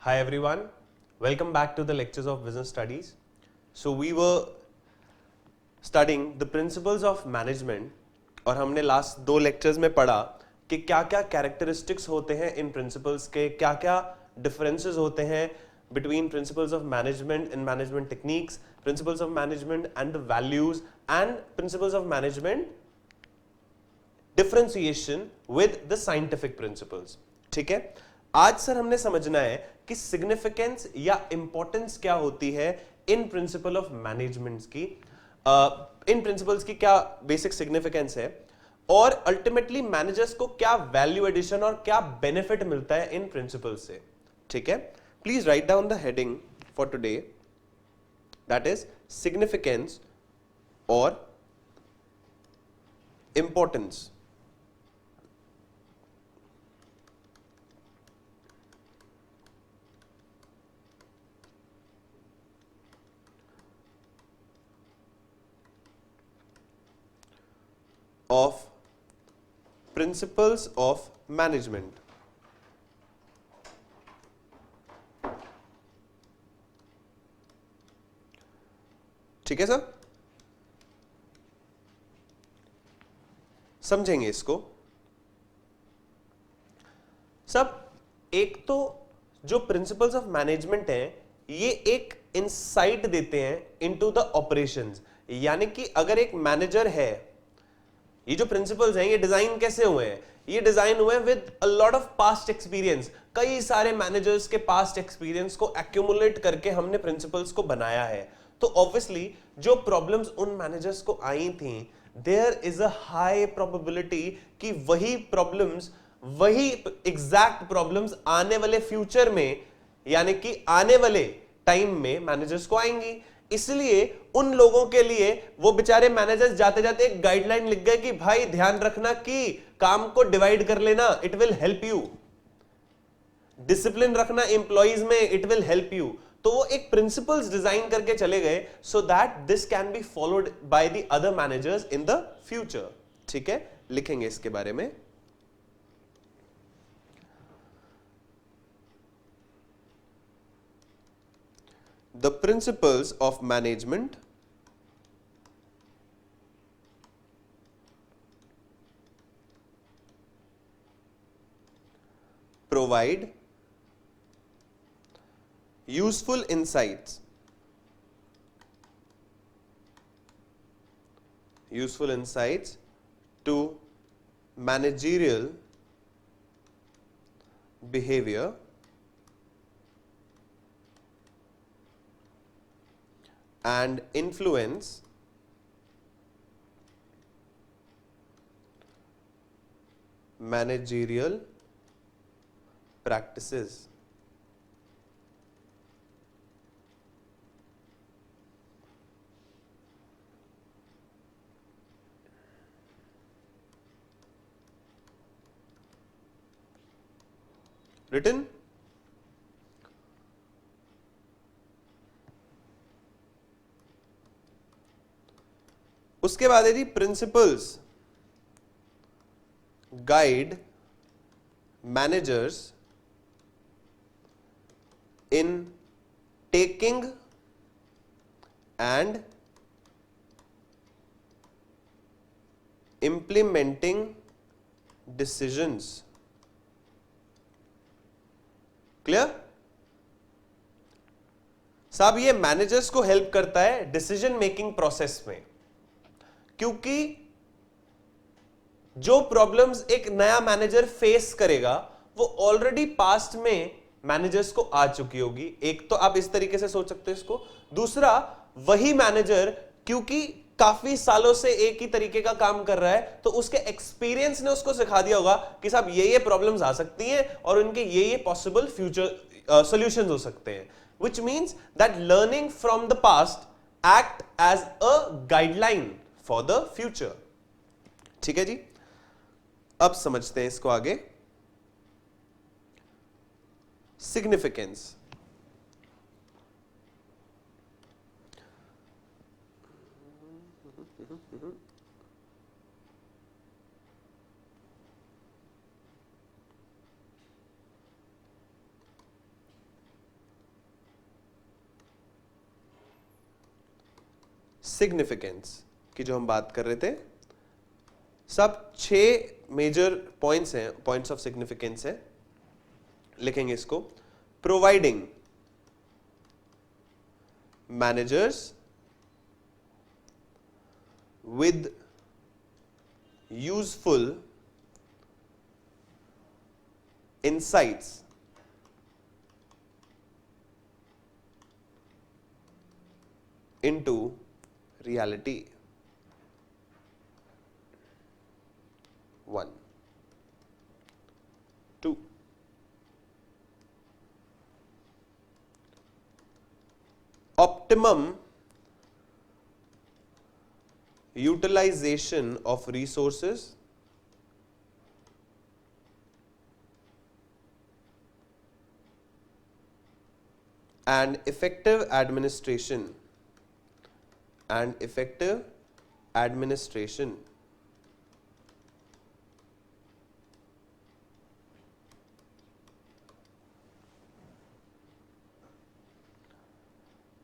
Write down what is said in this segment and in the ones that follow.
Hi everyone, welcome back to the lectures of business studies. So we were studying the principles of management और हमने last दो lectures में पढ़ा कि क्या क्या कैरेक्टरिस्टिक्स होते हैं इन प्रिंसिपल्स के, क्या क्या डिफरेंसेस होते हैं between principles of management and management techniques, principles of management and the values, and principles of management differentiation with the scientific principles. ठीक है, आज सर हमने समझना है कि सिग्निफिकेंस या इंपॉर्टेंस क्या होती है इन प्रिंसिपल ऑफ मैनेजमेंट की, इन प्रिंसिपल्स की क्या बेसिक सिग्निफिकेंस है और अल्टीमेटली मैनेजर्स को क्या वैल्यू एडिशन और क्या बेनिफिट मिलता है इन प्रिंसिपल से. ठीक है, please write down the heading for today, that is significance और importance of principles of management. ठीक है सर, समझेंगे इसको सब. एक तो जो प्रिंसिपल्स ऑफ मैनेजमेंट हैं ये एक इंसाइट देते हैं इनटू द ऑपरेशंस. यानी कि अगर एक मैनेजर है, ये जो प्रिंसिपल्स हैं ये डिजाइन कैसे हुए हैं? ये डिजाइन हुए with a lot of past experience. कई सारे मैनेजर्स के पास्ट एक्सपीरियंस को एक्यूमुलेट करके हमने प्रिंसिपल्स को बनाया है. तो ऑब्वियसली जो प्रॉब्लम्स उन मैनेजर्स को आई थी, there is a high probability कि वही प्रॉब्लम्स, वही एग्जैक्ट प्रॉब्लम्स आने वाले फ्यूचर में, यानी कि आने वाले टाइम में मैनेजर्स को आएंगी. इसलिए उन लोगों के लिए वो बेचारे मैनेजर्स जाते जाते एक गाइडलाइन लिख गए कि भाई ध्यान रखना कि काम को डिवाइड कर लेना, it will help you. Discipline रखना एम्प्लॉइज में, इट विल हेल्प यू. तो वो एक प्रिंसिपल्स डिजाइन करके चले गए so that this can be followed by the other managers in the future. ठीक है, लिखेंगे इसके बारे में. The principles of management provide useful insights to managerial behavior and influence managerial practices. Written. उसके बाद है जी principles guide managers in taking and implementing decisions. Clear साहब? ये मैनेजर्स को हेल्प करता है डिसीजन मेकिंग प्रोसेस में, क्योंकि जो प्रॉब्लम्स एक नया मैनेजर फेस करेगा वो ऑलरेडी पास्ट में मैनेजर्स को आ चुकी होगी. एक तो आप इस तरीके से सोच सकते हो इसको. दूसरा, वही मैनेजर क्योंकि काफी सालों से एक ही तरीके का काम कर रहा है तो उसके एक्सपीरियंस ने उसको सिखा दिया होगा कि साहब ये प्रॉब्लम्स आ सकती हैं और उनके ये पॉसिबल फ्यूचर सॉल्यूशंस हो सकते हैं. Which means that learning from the past act as a guideline for the future. ठीक है जी, अब समझते हैं इसको आगे. सिग्निफिकेंस. सिग्निफिकेंस की जो हम बात कर रहे थे, सब 6 मेजर पॉइंट्स हैं, पॉइंट्स ऑफ सिग्निफिकेंस है, लिखेंगे इसको। Providing managers with useful insights into reality. 1, 2. Optimum utilization of resources and effective administration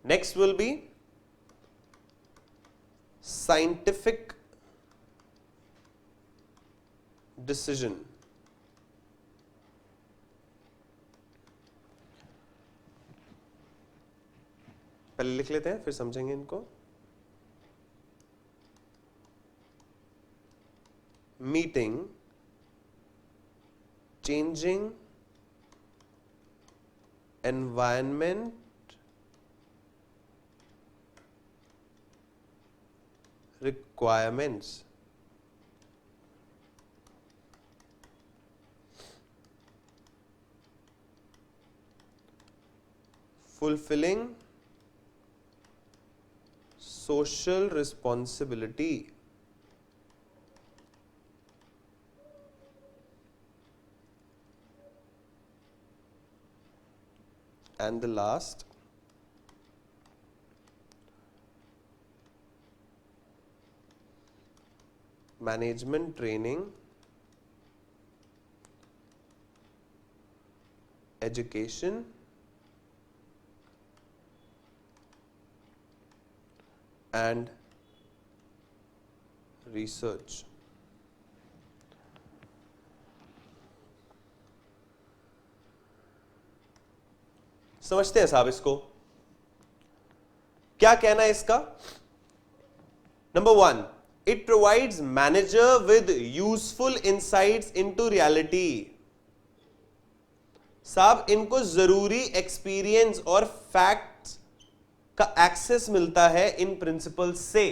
next will be scientific decision. पहले लिख लेते हैं फिर समझेंगे इनको। Meeting changing environment requirements. Fulfilling social responsibility. And the last, management training, education, and research. समझते हैं साहब इसको, क्या कहना है इसका? Number 1, it provides manager with useful insights into reality. साहब इनको जरूरी एक्सपीरियंस और फैक्ट्स का एक्सेस मिलता है इन प्रिंसिपल्स से,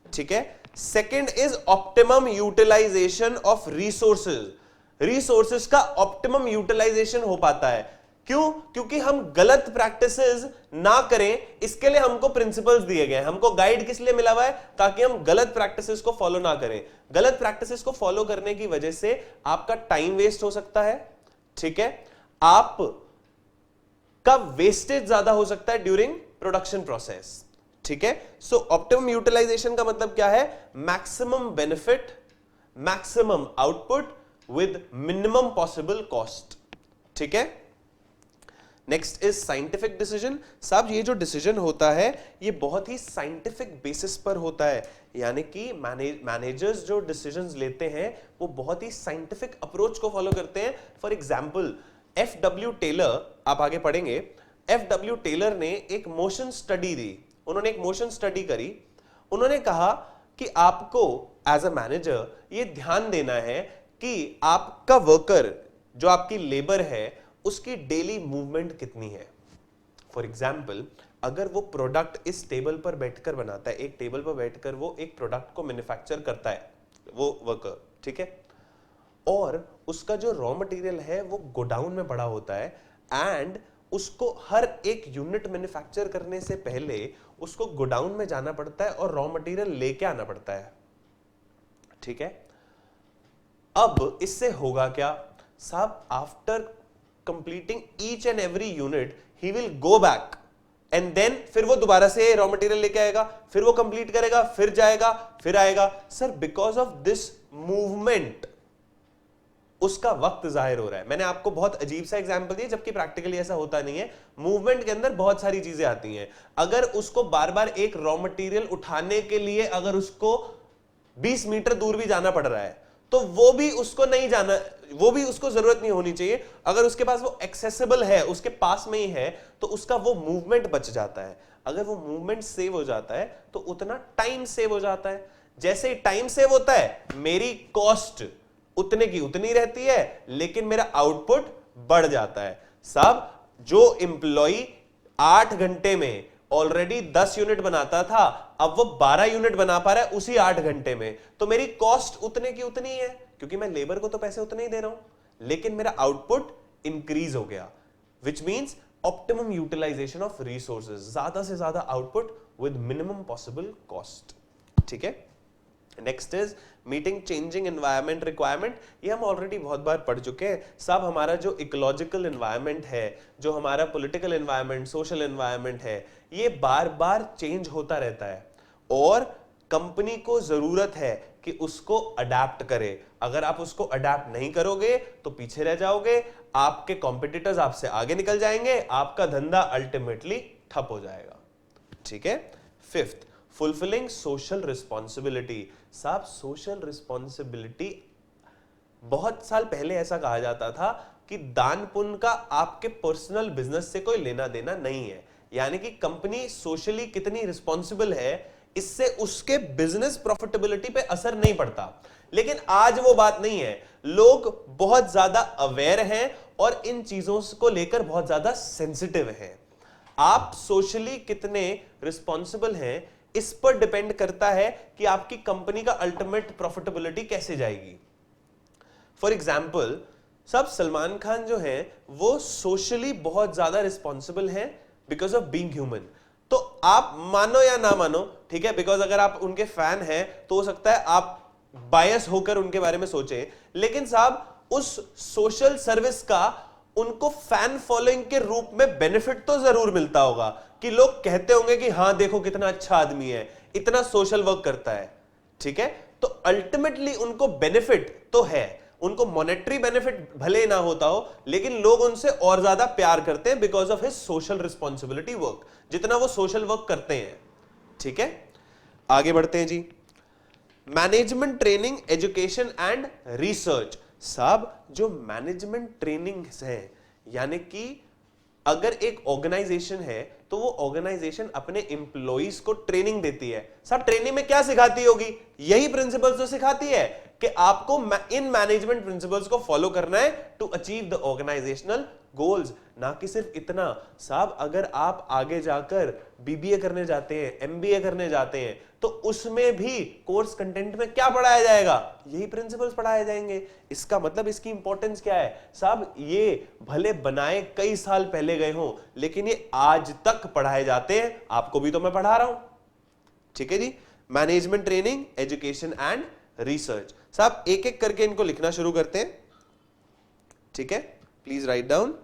ठीक है। Second is optimum utilization of resources. Resources का ऑप्टिमम यूटिलाइजेशन हो पाता है, क्यों? क्योंकि हम गलत प्रैक्टिसेस ना करें, इसके लिए हमको प्रिंसिपल्स दिए गए हैं। हमको गाइड किस लिए मिला हुआ है? ताकि हम गलत प्रैक्टिसेस को फॉलो ना करें। गलत प्रैक्टिसेस को फॉलो करने की वजह से आपका टाइम वेस्ट हो सकता है, ठीक है, आप का वेस्टेज ज्यादा हो सकता है ड्यूरिंग प्रोडक्शन प्रोसेस, ठीक है। सो ऑप्टिमम यूटिलाइजेशन का मतलब क्या है? Maximum benefit, maximum output with minimum possible cost, ठीक है। Next is scientific decision. साहब ये जो डिसीजन होता है ये बहुत ही साइंटिफिक बेसिस पर होता है, यानी कि मैनेजर्स जो डिसीजंस लेते हैं वो बहुत ही साइंटिफिक अप्रोच को फॉलो करते हैं। For example F.W. टेलर, आप आगे पढ़ेंगे, F.W. टेलर ने एक मोशन स्टडी दी, उन्होंने एक मोशन स्टडी करी। उन्होंने कहा कि आपको एज अ मैनेजर ये ध्यान देना है कि आपका वर्कर जो आपकी लेबर है उसकी डेली मूवमेंट कितनी है। फॉर एग्जाम्पल अगर वो प्रोडक्ट इस टेबल पर बैठकर बनाता है, एक टेबल पर बैठकर वो एक प्रोडक्ट को मैन्युफैक्चर करता है वो वर्कर, ठीक है, और उसका जो रॉ मटेरियल है वो गोडाउन में पड़ा होता है, एंड उसको हर एक यूनिट मैन्युफैक्चर करने से पहले उसको गोडाउन में जाना पड़ता है और रॉ मटेरियल लेके आना पड़ता है, ठीक है। अब इससे होगा क्या साहब? After completing each and every unit he will go back and then फिर वो दोबारा से रॉ मटेरियल लेके आएगा, फिर वो कंप्लीट करेगा, फिर जाएगा, फिर आएगा। Sir because of this movement उसका वक्त जाहिर हो रहा है। मैंने आपको बहुत अजीब सा एग्जांपल दिया, जबकि प्रैक्टिकली ऐसा होता नहीं है। मूवमेंट के अंदर बहुत सारी चीजें आती हैं। अगर उसको बार बार एक रॉ मटेरियल उठाने के लिए अगर उसको 20 मीटर दूर भी जाना पड़ रहा है, तो वो भी उसको नहीं जाना, वो भी उसको जरूरत नहीं होनी चाहिए। अगर उसके पास वो एक्सेसिबल है, उसके पास में ही है, तो उसका वो मूवमेंट बच जाता है। अगर वो मूवमेंट सेव हो जाता है तो उतना टाइम सेव हो जाता है। जैसे ही टाइम सेव होता है, मेरी कॉस्ट उतने की उतनी रहती है, लेकिन मेरा आउटपुट बढ़ जाता है। साहब, जो एम्प्लॉय 8 घंटे में ऑलरेडी 10 यूनिट बनाता था, अब वो 12 यूनिट बना पा रहा है उसी 8 घंटे में, तो मेरी कॉस्ट उतने की उतनी है, क्योंकि मैं लेबर को तो पैसे उतने ही दे रहा हूं, लेकिन मेरा आउटपुट इंक्रीज हो गया, which means optimum utilization of resources, ज्यादा से ज्यादा output with minimum possible cost. ठीक है। Next is meeting changing environment requirement. ये हम ऑलरेडी बहुत बार पढ़ चुके हैं साहब। हमारा जो इकोलॉजिकल एनवायरमेंट है, जो हमारा पॉलिटिकल एनवायरमेंट, सोशल एनवायरमेंट है, ये बार बार चेंज होता रहता है और कंपनी को जरूरत है कि उसको अडेप्ट करे। अगर आप उसको अडेप्ट नहीं करोगे तो पीछे रह जाओगे, आपके कॉम्पिटिटर्स आपसे आगे निकल जाएंगे, आपका धंधा अल्टीमेटली ठप हो जाएगा। ठीक है। Fifth, fulfilling social responsibility. साहब, सोशल रिस्पॉन्सिबिलिटी, बहुत साल पहले ऐसा कहा जाता था कि दान पुण्य का आपके पर्सनल बिजनेस से कोई लेना देना नहीं है, यानी कि कंपनी सोशली कितनी रिस्पॉन्सिबल है इससे उसके बिजनेस प्रॉफिटेबिलिटी पे असर नहीं पड़ता। लेकिन आज वो बात नहीं है। लोग बहुत ज्यादा अवेयर हैं और इन चीजों को लेकर बहुत ज्यादा सेंसिटिव हैं। आप सोशली कितने रिस्पॉन्सिबल हैं इस पर डिपेंड करता है कि आपकी कंपनी का अल्टीमेट प्रॉफिटेबिलिटी कैसे जाएगी। फॉर एग्जाम्पल, सब सलमान खान जो है वो सोशली बहुत ज्यादा रिस्पॉन्सिबल हैं बिकॉज ऑफ बीइंग ह्यूमन। तो आप मानो या ना मानो, ठीक है, बिकॉज अगर आप उनके फैन हैं तो हो सकता है आप बायस होकर उनके बारे में सोचें, लेकिन साहब उस सोशल सर्विस का उनको फैन फॉलोइंग के रूप में बेनिफिट तो जरूर मिलता होगा कि लोग कहते होंगे कि हां देखो कितना अच्छा आदमी है, इतना सोशल वर्क करता है। ठीक है। तो अल्टीमेटली उनको बेनिफिट तो है, उनको मॉनेटरी बेनिफिट भले ना होता हो, लेकिन लोग उनसे और ज्यादा प्यार करते हैं because of his social responsibility work, जितना वो सोशल वर्क करते हैं। ठीक है। आगे बढ़ते हैं जी। Management training, education and research. साहब, जो मैनेजमेंट ट्रेनिंग है, यानी कि अगर एक ऑर्गेनाइजेशन है तो वो ऑर्गेनाइजेशन अपने एम्प्लॉइज को ट्रेनिंग देती है। साहब, ट्रेनिंग में क्या सिखाती होगी? यही प्रिंसिपल्स तो सिखाती है कि आपको इन मैनेजमेंट प्रिंसिपल्स को फॉलो करना है to achieve the organizational goals. ना कि सिर्फ इतना। साहब, अगर आप आगे जाकर बीबीए करने जाते हैं, एमबीए करने जाते हैं, तो उसमें भी कोर्स कंटेंट में क्या पढ़ाया जाएगा? यही प्रिंसिपल्स पढ़ाए जाएंगे। इसका मतलब इसकी इंपॉर्टेंस क्या है? साहब, ये भले बनाए कई साल पहले गए हों, लेकिन ये आज तक पढ़ाए जाते हैं। आपको भी तो मैं पढ़ा रहा हूं। ठीक है जी। Management training, education and research. साहब, एक एक करके इनको लिखना शुरू करते हैं। ठीक है। Please write down.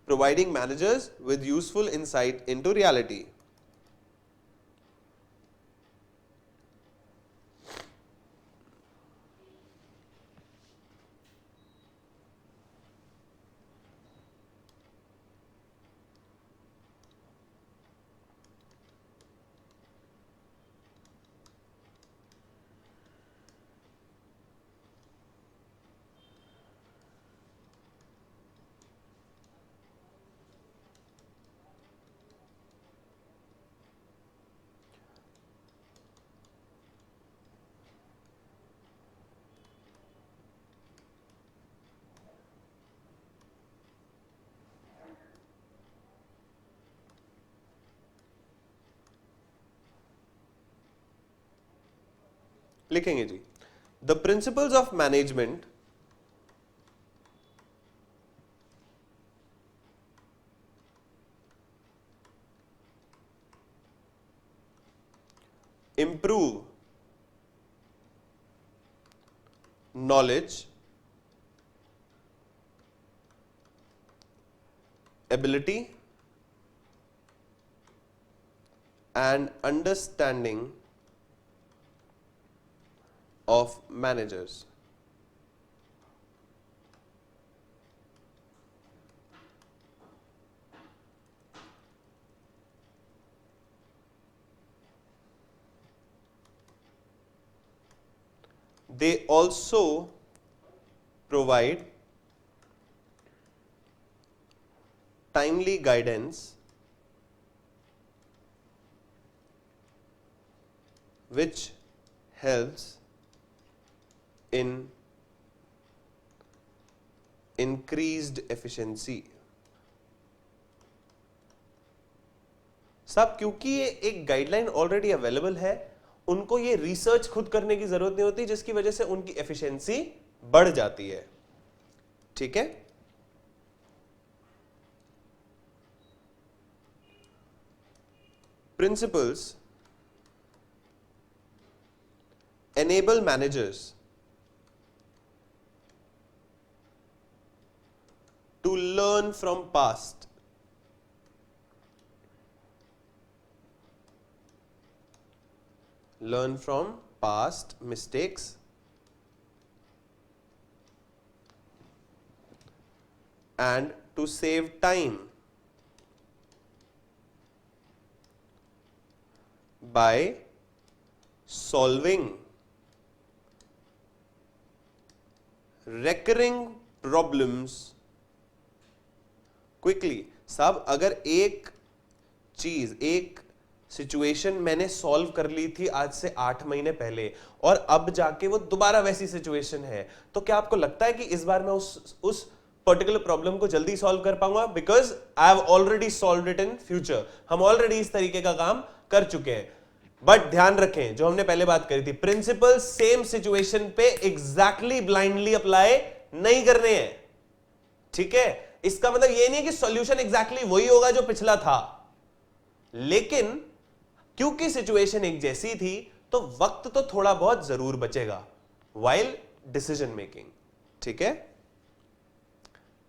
Providing managers with useful insight into reality. लिखेंगे जी। The principles of management improve knowledge, ability and understanding of managers. they also provide timely guidance which helps in increased efficiency. साहब क्योंकि ये एक guideline already available है, उनको ये research खुद करने की जरूरत नहीं होती, जिसकी वजह से उनकी एफिशिएंसी बढ़ जाती है। ठीक है, principles enable managers to learn from past mistakes and to save time by solving recurring problems quickly। साहब अगर एक चीज, एक सिचुएशन मैंने सॉल्व कर ली थी आज से 8 महीने पहले और अब जाके वो दोबारा वैसी सिचुएशन है, तो क्या आपको लगता है कि इस बार मैं उस पर्टिकुलर प्रॉब्लम को जल्दी सॉल्व कर पाऊंगा? Because I have already solved it in future. हम ऑलरेडी इस तरीके का काम कर चुके हैं। बट ध्यान रखें, जो हमने पहले बात करी थी, प्रिंसिपल सेम सिचुएशन पे एग्जैक्टली ब्लाइंडली अप्लाई नहीं करने हैं। ठीक है, इसका मतलब ये नहीं कि सॉल्यूशन एग्जैक्टली वही होगा जो पिछला था, लेकिन क्योंकि सिचुएशन एक जैसी थी तो वक्त तो थोड़ा बहुत जरूर बचेगा वाइल डिसीजन मेकिंग। ठीक है,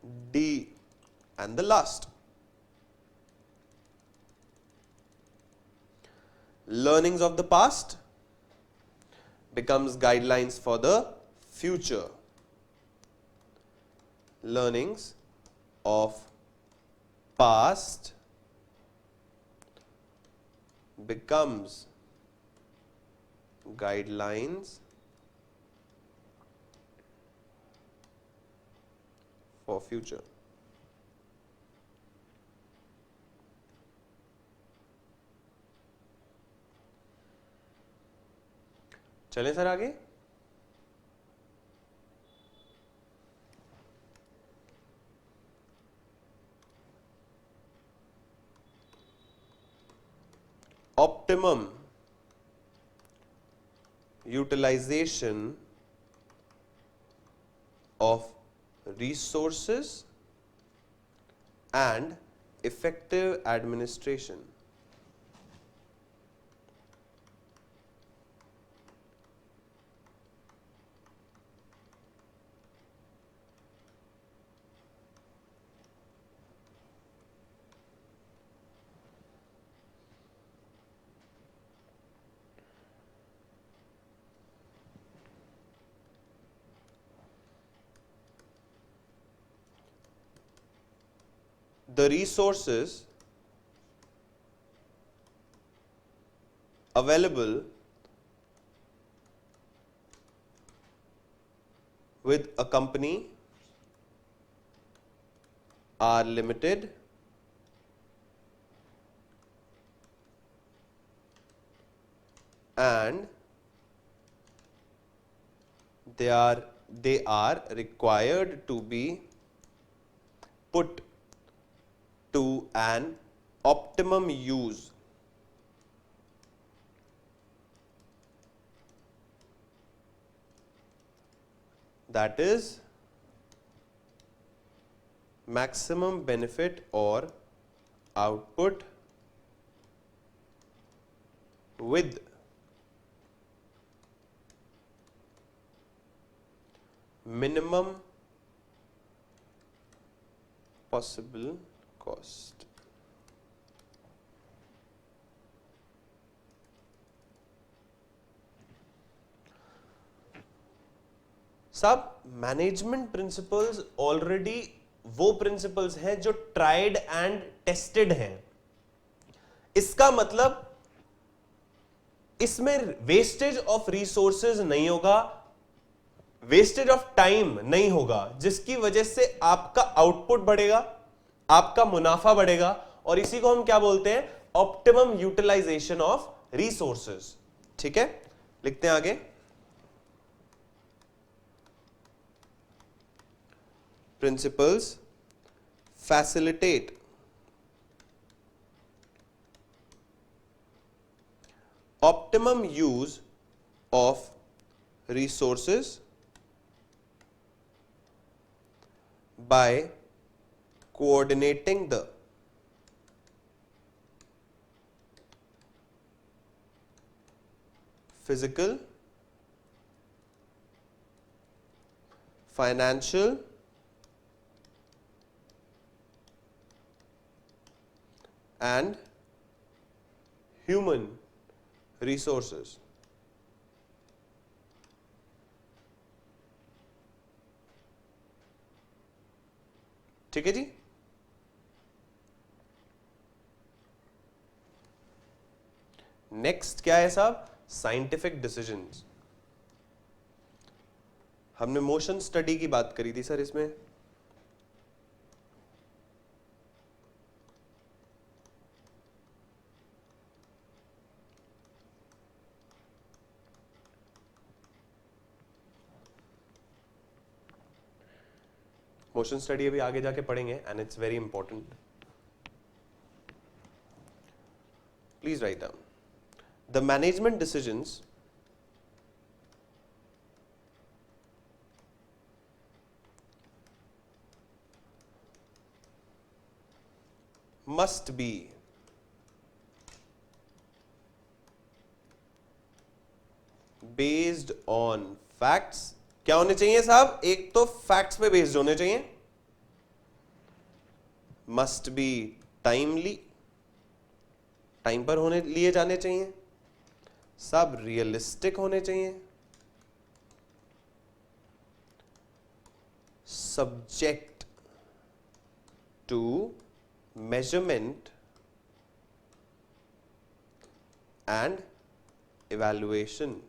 D and the last, learnings of the past becomes guidelines for the future. Learnings of past becomes guidelines for future. चलें सर आगे। Optimum utilization of resources and effective administration. The resources available with a company are limited and they are required to be put to an optimum use. That is maximum benefit or output with minimum possible cost. साहब management principles already वो principles हैं जो tried and tested हैं। इसका मतलब इसमें wastage of resources नहीं होगा, वेस्टेज ऑफ टाइम नहीं होगा, जिसकी वजह से आपका आउटपुट बढ़ेगा, आपका मुनाफा बढ़ेगा, और इसी को हम क्या बोलते हैं, ऑप्टिमम यूटिलाइजेशन ऑफ रिसोर्सेज। ठीक है, लिखते हैं आगे। Principles facilitate optimum use of resources by coordinating the physical, financial, and human resources। ठीक है जी। नेक्स्ट क्या है साहब, साइंटिफिक डिसीजंस। हमने मोशन स्टडी की बात करी थी सर इसमें। मोशन स्टडी अभी आगे जाके पढ़ेंगे and it's very important. Please write down the management decisions must be based on facts। क्या होने चाहिए साहब, एक तो फैक्ट्स पे बेस्ड होने चाहिए, मस्ट बी टाइमली, टाइम पर होने लिए जाने चाहिए, सब रियलिस्टिक होने चाहिए, subject to measurement and evaluation.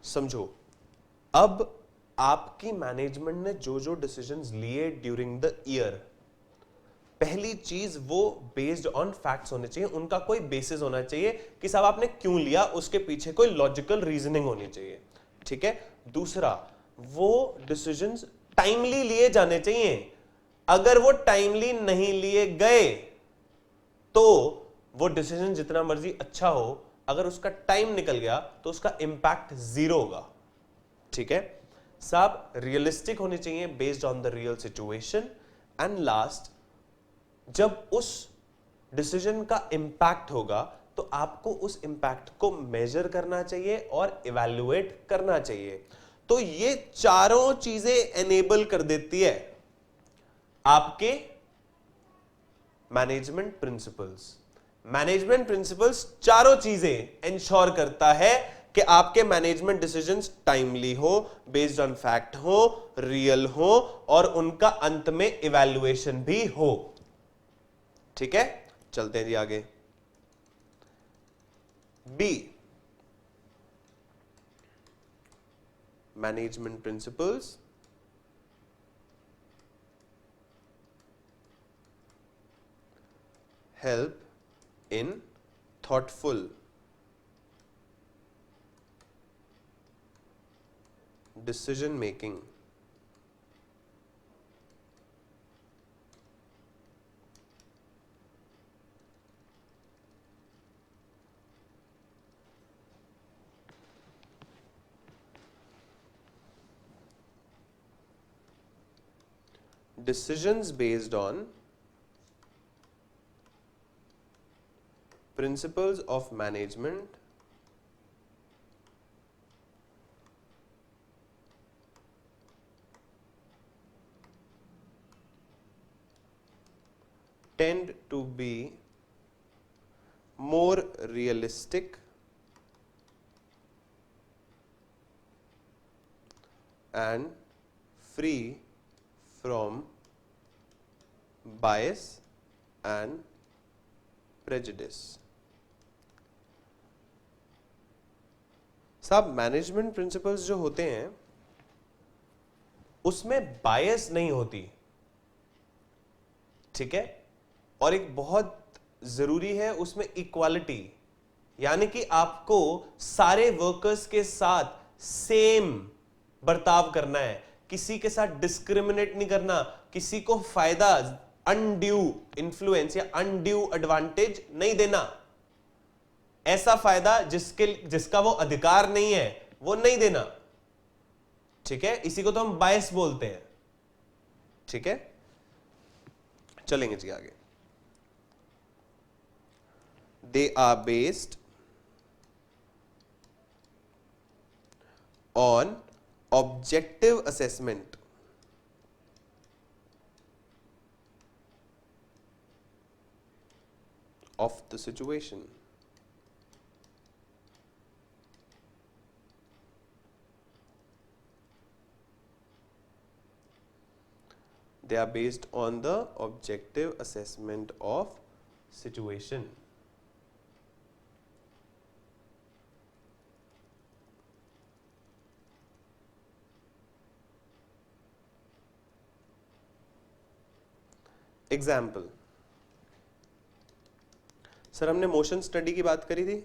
समझो, अब आपकी मैनेजमेंट ने जो जो डिसीजंस लिए ड्यूरिंग द ईयर, पहली चीज वो बेस्ड ऑन फैक्ट्स होने चाहिए, उनका कोई बेसिस होना चाहिए कि साहब आपने क्यों लिया, उसके पीछे कोई लॉजिकल रीजनिंग होनी चाहिए। ठीक है। दूसरा, वो डिसीजंस टाइमली लिए जाने चाहिए। अगर वो टाइमली नहीं लिए गए तो वो डिसीजन जितना मर्जी अच्छा हो, अगर उसका टाइम निकल गया तो उसका इंपैक्ट जीरो होगा। ठीक है साहब, रियलिस्टिक होने चाहिए, based on the real situation. And last, जब उस डिसीजन का इंपैक्ट होगा तो आपको उस इंपैक्ट को मेजर करना चाहिए और इवैल्यूएट करना चाहिए। तो ये चारों चीजें एनेबल कर देती है आपके मैनेजमेंट प्रिंसिपल्स। मैनेजमेंट प्रिंसिपल्स चारों चीजें इंश्योर करता है कि आपके मैनेजमेंट डिसीजंस टाइमली हो, बेस्ड ऑन फैक्ट हो, रियल हो, और उनका अंत में इवैल्यूएशन भी हो। ठीक है, चलते हैं जी आगे। B, management principles help in thoughtful decision making। Decisions based on principles of management tend to be more realistic and free from bias and prejudice। साहब मैनेजमेंट प्रिंसिपल्स जो होते हैं उसमें बायस नहीं होती, ठीक है, और एक बहुत जरूरी है उसमें इक्वालिटी, यानी कि आपको सारे वर्कर्स के साथ सेम बर्ताव करना है, किसी के साथ डिस्क्रिमिनेट नहीं करना, किसी को फायदा, अनड्यू इन्फ्लुएंस या अनड्यू एडवांटेज नहीं देना, ऐसा फायदा जिसका वो अधिकार नहीं है वो नहीं देना, ठीक है, इसी को तो हम बायस बोलते हैं, ठीक है। चलेंगे जी आगे। They are based on objective assessment of the situation. They are based on the objective assessment of situation. Example, sir हमने मोशन स्टडी की बात करी थी।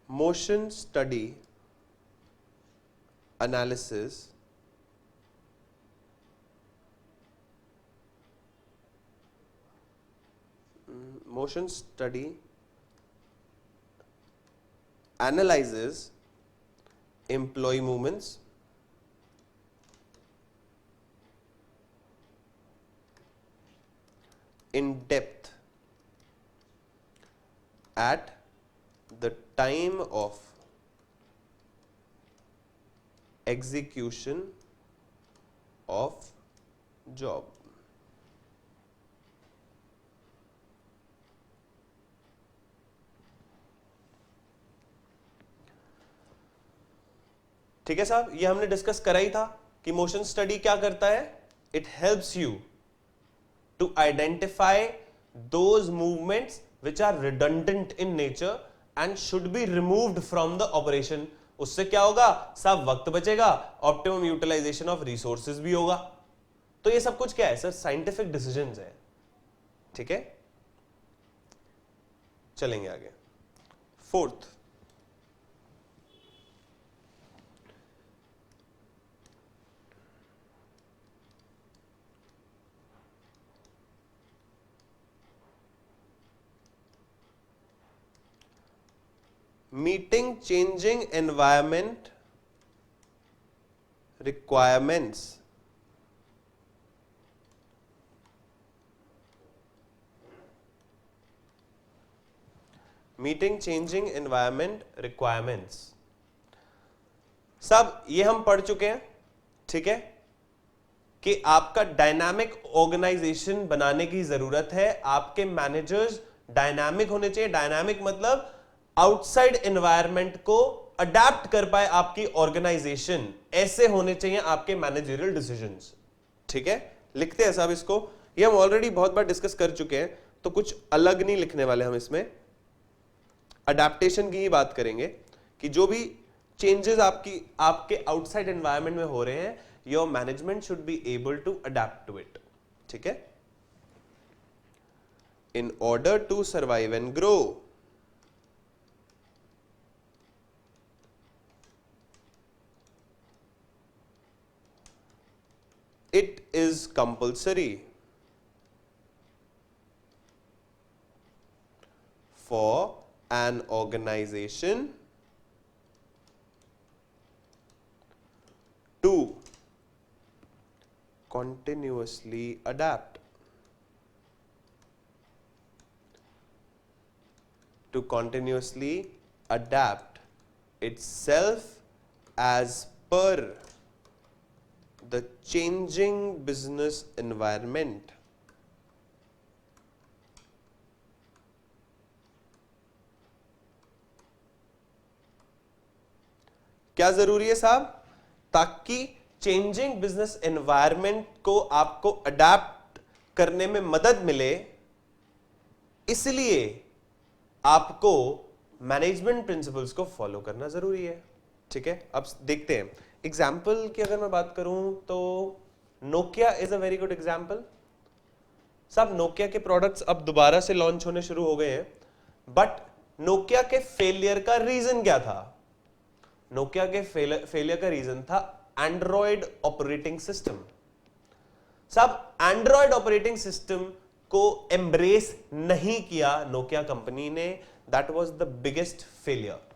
Motion study analysis motion study analyzes employee movements, in depth at the time of execution of job. ठीक है साहब, ये हमने डिस्कस करा ही था कि मोशन स्टडी क्या करता है, it helps you to identify those movements which are redundant in nature and should be removed from the operation. उससे क्या होगा साहब, वक्त बचेगा, ऑप्टिमम यूटिलाइजेशन ऑफ रिसोर्सेज भी होगा। तो ये सब कुछ क्या है सर, साइंटिफिक डिसीजंस है, ठीक है। चलेंगे आगे। Fourth, meeting changing environment requirements सब ये हम पढ़ चुके हैं, ठीक है, कि आपका डायनामिक ऑर्गेनाइजेशन बनाने की जरूरत है। आपके मैनेजर्स डायनामिक होने चाहिए। डायनामिक मतलब आउटसाइड एनवायरनमेंट को अडेप्ट कर पाए आपकी ऑर्गेनाइजेशन, ऐसे होने चाहिए आपके मैनेजरियल डिसीजंस, ठीक है। लिखते हैं साहब इसको, ये हम ऑलरेडी बहुत बार डिस्कस कर चुके हैं, तो कुछ अलग नहीं लिखने वाले हम इसमें। अडेप्टेशन की ही बात करेंगे कि जो भी चेंजेस आपके आउटसाइड एनवायरनमेंट में हो रहे हैं, your management should be able to adapt to it, ठीक है। In order to survive and grow, it is compulsory for an organization to continuously adapt itself as per the changing business environment. क्या जरूरी है साहब, ताकि changing business environment को आपको adapt करने में मदद मिले, इसलिए आपको मैनेजमेंट प्रिंसिपल्स को फॉलो करना जरूरी है। ठीक है, अब देखते हैं एग्जाम्पल की अगर मैं बात करूं तो Nokia is a very good example. सब नोकिया के प्रोडक्ट्स अब दोबारा से लॉन्च होने शुरू हो गए हैं, बट नोकिया के फेलियर का रीजन क्या था? नोकिया के फेलियर का रीजन था एंड्रॉयड ऑपरेटिंग सिस्टम। सब एंड्रॉयड ऑपरेटिंग सिस्टम को एम्ब्रेस नहीं किया नोकिया कंपनी ने। That was the biggest failure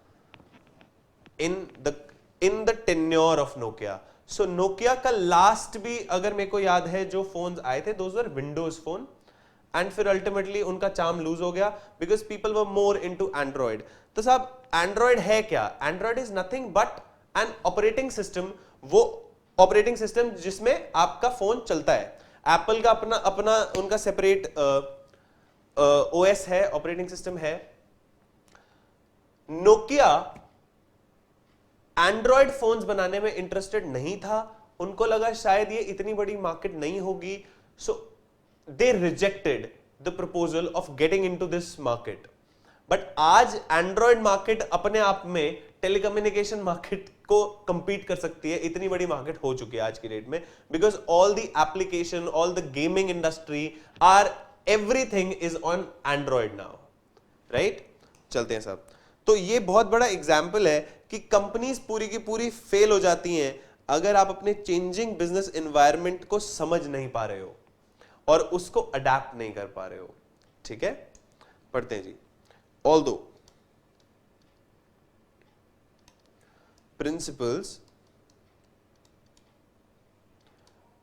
in the tenure of Nokia. So Nokia का लास्ट भी अगर मेरे को याद है जो फोन्स आए थे those were Windows phone, and फिर अल्टीमेटली उनका चार्म लूज हो गया because people were more into Android. तो साहब एंड्रॉयड है क्या? Android is nothing but an operating system, वो ऑपरेटिंग सिस्टम जिसमें आपका फोन चलता है। एप्पल का अपना अपना उनका सेपरेट ओएस है, ऑपरेटिंग सिस्टम है। नोकिया एंड्रॉयड फोन्स बनाने में इंटरेस्टेड नहीं था, उनको लगा शायद ये इतनी बड़ी मार्केट नहीं होगी, so they rejected the proposal of getting into this market. But आज एंड्रॉयड मार्केट अपने आप में टेलीकम्युनिकेशन मार्केट को कंपीट कर सकती है, इतनी बड़ी मार्केट हो चुकी है आज की डेट में, because all the application, all the gaming industry are everything is on Android now, right? चलते हैं साहब। तो ये बहुत बड़ा एग्जाम्पल है कि कंपनीज पूरी की पूरी फेल हो जाती हैं अगर आप अपने चेंजिंग बिजनेस एनवायरनमेंट को समझ नहीं पा रहे हो और उसको अडैप्ट नहीं कर पा रहे हो। ठीक है, पढ़ते हैं जी। Although principles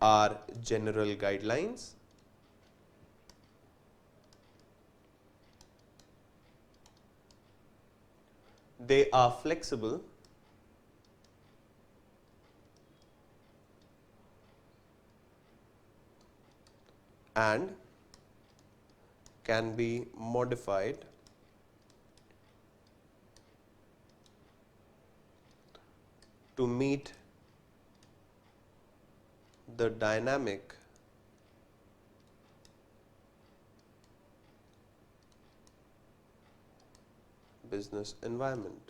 are general guidelines, they are flexible and can be modified to meet the dynamic business environment.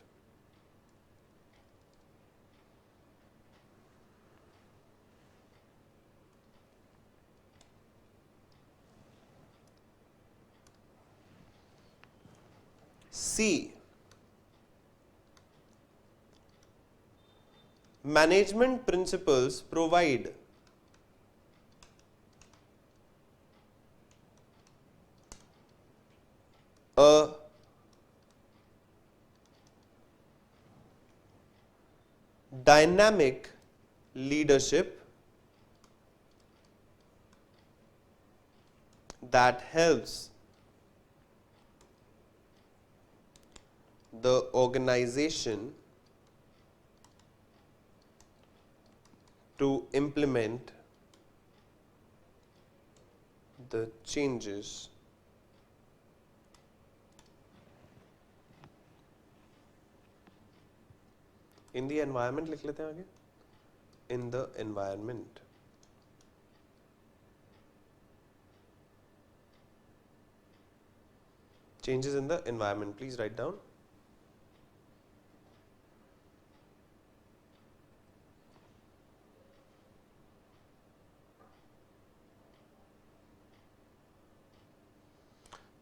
C, management principles provide a dynamic leadership that helps the organization to implement the changes in the environment। लिख लेते हैं आगे, in the environment। changes in the environment, please write down।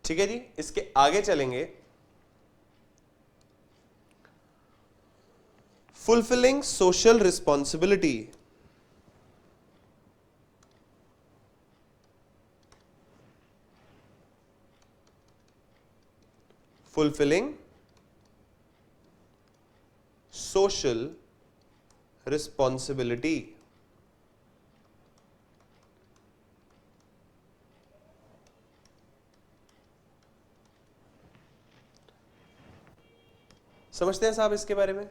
ठीक है जी, इसके आगे चलेंगे। fulfilling social responsibility, fulfilling social responsibility। समझते हैं साहब इसके बारे में?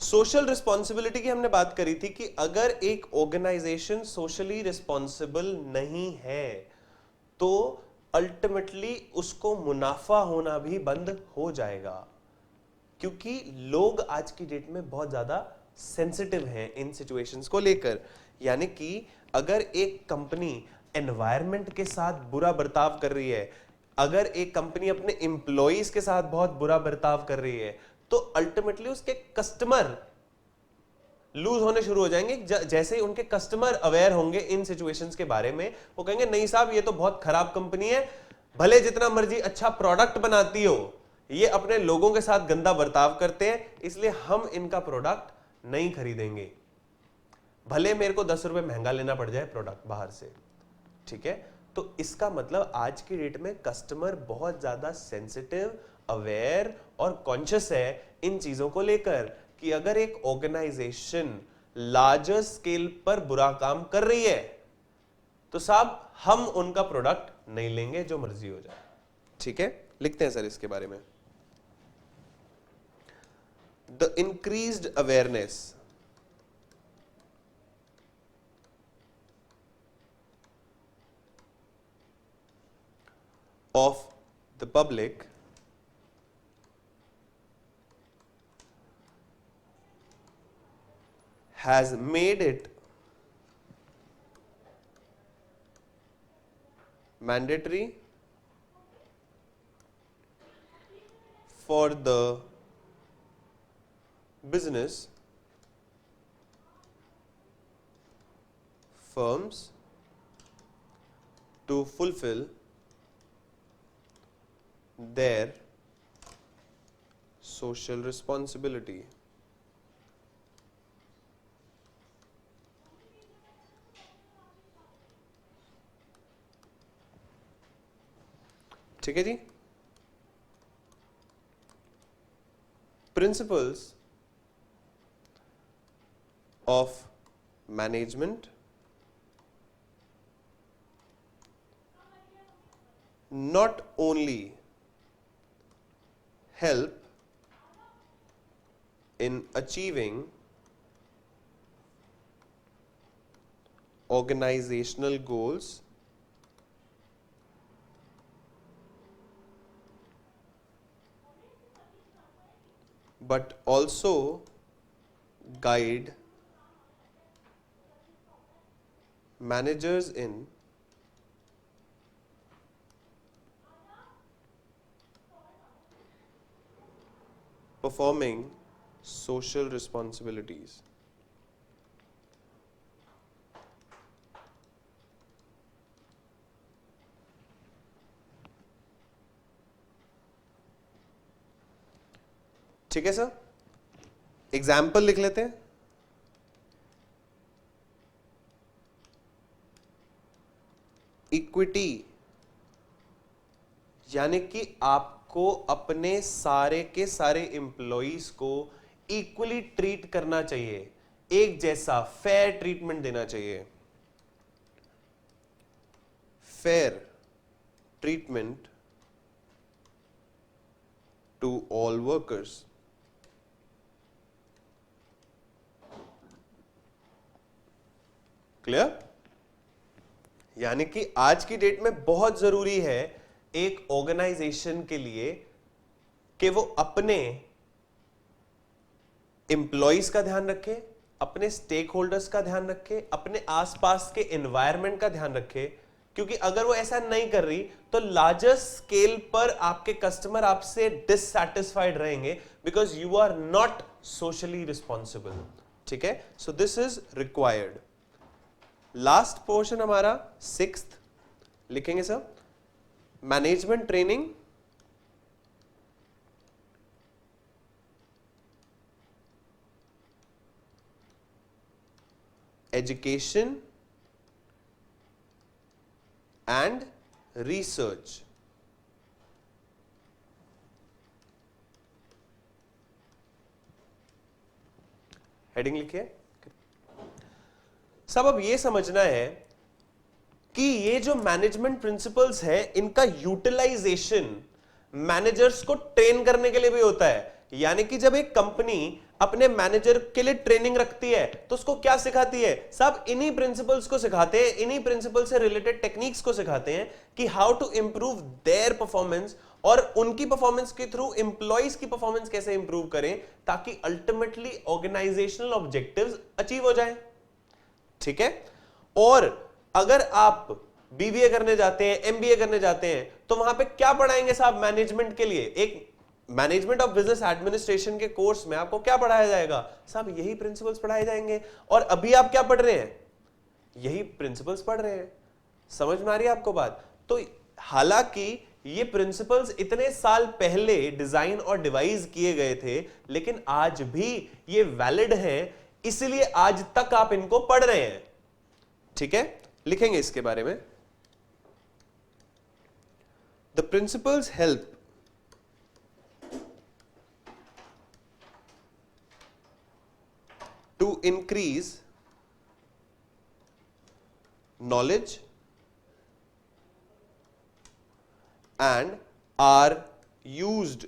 सोशल रिस्पॉन्सिबिलिटी की हमने बात करी थी कि अगर एक ऑर्गेनाइजेशन सोशली रिस्पॉन्सिबल नहीं है तो अल्टीमेटली उसको मुनाफा होना भी बंद हो जाएगा, क्योंकि लोग आज की डेट में बहुत ज्यादा सेंसिटिव हैं इन सिचुएशंस को लेकर। यानी कि अगर एक कंपनी एनवायरनमेंट के साथ बुरा बर्ताव कर रही है, अगर एक कंपनी अपने एम्प्लॉइज के साथ बहुत बुरा बर्ताव कर रही है तो अल्टीमेटली उसके कस्टमर लूज होने शुरू हो जाएंगे। जैसे ही उनके कस्टमर अवेयर होंगे इन सिचुएशंस के बारे में, वो कहेंगे नहीं साहब ये तो बहुत खराब कंपनी है, भले जितना मर्जी अच्छा प्रोडक्ट बनाती हो, ये अपने लोगों के साथ गंदा बर्ताव करते हैं, इसलिए हम इनका प्रोडक्ट नहीं खरीदेंगे, भले मेरे को 10 रुपए महंगा लेना पड़ जाए प्रोडक्ट बाहर से। ठीक है, तो इसका मतलब आज की डेट में कस्टमर बहुत ज्यादा सेंसिटिव, अवेयर और कॉन्शियस है इन चीजों को लेकर कि अगर एक ऑर्गेनाइजेशन लार्जर स्केल पर बुरा काम कर रही है तो साहब हम उनका प्रोडक्ट नहीं लेंगे, जो मर्जी हो जाए। ठीक है, लिखते हैं सर इसके बारे में। The increased awareness of the public has made it mandatory for the business firms to fulfill their social responsibility. ठीक है जी। Principles of management not only help in achieving organizational goals but also guide managers in performing social responsibilities. ठीक है sir, example लिख लेते हैं। Equity यानी कि आपको अपने सारे के सारे एम्प्लॉइज को इक्वली ट्रीट करना चाहिए, एक जैसा फेयर ट्रीटमेंट देना चाहिए। Fair treatment to all workers. Clear? यानी कि आज की डेट में बहुत जरूरी है एक ऑर्गेनाइजेशन के लिए कि वो अपने एम्प्लॉइज का ध्यान रखे, अपने स्टेक होल्डर्स का ध्यान रखे, अपने आसपास के एनवायरनमेंट का ध्यान रखे, क्योंकि अगर वो ऐसा नहीं कर रही तो लार्जर स्केल पर आपके कस्टमर आपसे डिससैटिस्फाइड रहेंगे because you are not socially responsible. ठीक है, so this is required. Last portion हमारा 6th लिखेंगे सर, management training education and research. Heading लिखिए। सब अब ये समझना है कि ये जो मैनेजमेंट प्रिंसिपल्स है इनका यूटिलाइजेशन मैनेजर्स को ट्रेन करने के लिए भी होता है। यानी कि जब एक कंपनी अपने मैनेजर के लिए ट्रेनिंग रखती है तो उसको क्या सिखाती है? सब इन्हीं प्रिंसिपल्स को सिखाते हैं, इन्हीं प्रिंसिपल से रिलेटेड टेक्निक्स को सिखाते हैं कि how to improve their performance और उनकी परफॉर्मेंस के थ्रू एम्प्लॉइज की परफॉर्मेंस कैसे इंप्रूव करें ताकि अल्टीमेटली ऑर्गेनाइजेशनल ऑब्जेक्टिव्स अचीव हो जाए। ठीक है, और अगर आप बीबीए करने जाते हैं, एमबीए करने जाते हैं, तो वहां पे क्या पढ़ाएंगे साहब मैनेजमेंट के लिए? एक मैनेजमेंट ऑफ बिजनेस एडमिनिस्ट्रेशन के कोर्स में आपको क्या पढ़ाया जाएगा साहब? यही प्रिंसिपल्स पढ़ाए जाएंगे। और अभी आप क्या पढ़ रहे हैं? यही प्रिंसिपल्स पढ़ रहे हैं। समझ में आ रही है आपको बात? तो हालांकि ये प्रिंसिपल्स इतने साल पहले डिजाइन और डिवाइस किए गए थे, लेकिन आज भी ये वैलिड हैं, इसलिए आज तक आप इनको पढ़ रहे हैं। ठीक है, लिखेंगे इसके बारे में। The principles help to increase knowledge and are used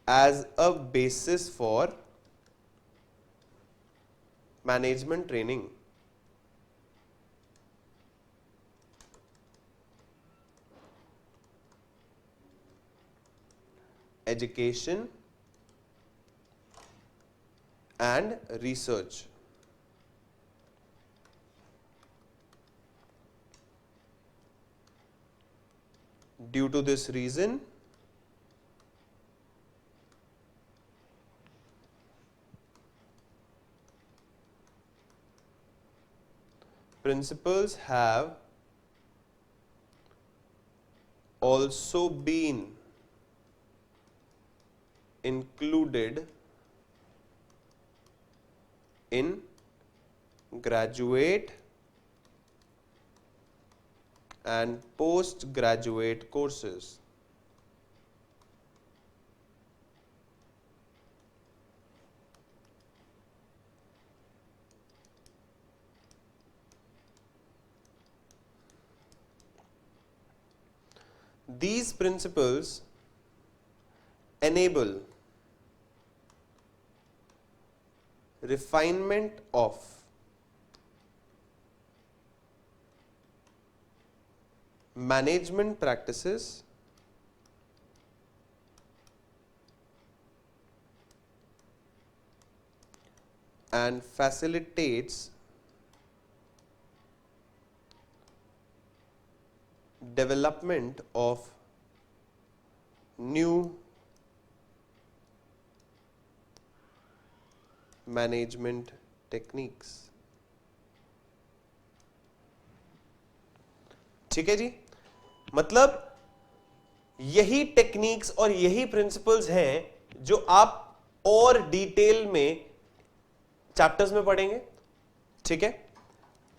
as a basis for management training, education and research. Due to this reason, principles have also been included in graduate and postgraduate courses. These principles enable refinement of management practices and facilitates development of new management techniques. ठीक है जी, मतलब यही techniques और यही principles हैं जो आप और डिटेल में चैप्टर्स में पढ़ेंगे। ठीक है,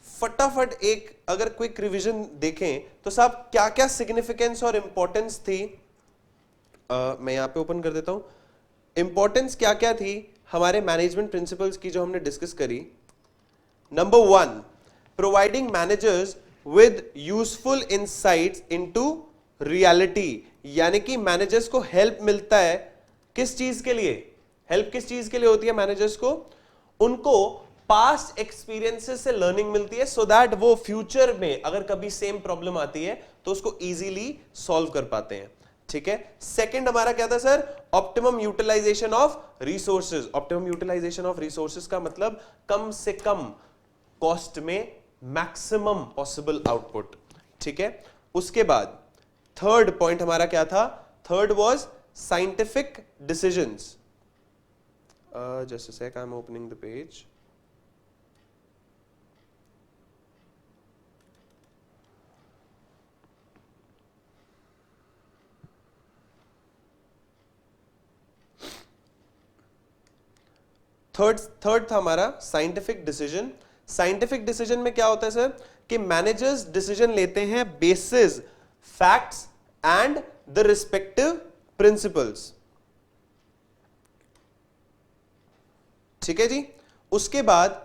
फटाफट एक अगर क्विक रिवीजन देखें तो साहब क्या क्या सिग्निफिकेंस और इंपॉर्टेंस थी। मैं यहां पे ओपन कर देता हूं। इंपॉर्टेंस क्या क्या थी हमारे मैनेजमेंट प्रिंसिपल्स की जो हमने डिस्कस करी। Number 1, providing managers with useful insights into reality, यानी कि मैनेजर्स को हेल्प मिलता है किस चीज के लिए? हेल्प किस चीज के लिए होती है मैनेजर्स को? उनको पास्ट एक्सपीरियंसेस से लर्निंग मिलती है, सो दैट वो फ्यूचर में अगर कभी सेम प्रॉब्लम आती है तो उसको इजीली सॉल्व कर पाते हैं। ठीक है, सेकंड हमारा क्या था sir? Optimum utilization of resources. Optimum utilization of resources का मतलब कम से कम कॉस्ट में मैक्सिमम पॉसिबल आउटपुट। ठीक है, उसके बाद थर्ड पॉइंट हमारा क्या था? Third was scientific decisions. Just a sec, I am opening the page. Third था हमारा साइंटिफिक डिसीजन। साइंटिफिक डिसीजन में क्या होता है सर? कि मैनेजर्स डिसीजन लेते हैं basis facts and the respective principles. ठीक है जी, उसके बाद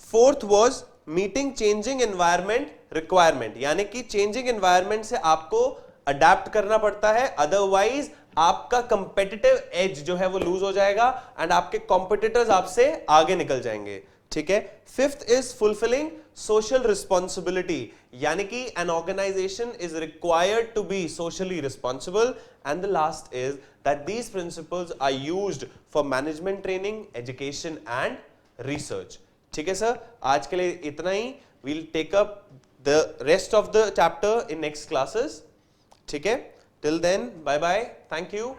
fourth was meeting changing environment requirement, यानी कि चेंजिंग एनवायरमेंट से आपको अडेप्ट करना पड़ता है, अदरवाइज आपका कंपेटिटिव एज जो है वो लूज हो जाएगा एंड आपके कॉम्पिटिटर्स आपसे आगे निकल जाएंगे। ठीक है, fifth is fulfilling social responsibility, यानी कि an organisation is required to be socially responsible. And the last is that these principles are used for management training, education and research. ठीक है सर, आज के लिए इतना ही। We'll take up the rest of the chapter in next classes. ठीक है, till then bye bye, thank you.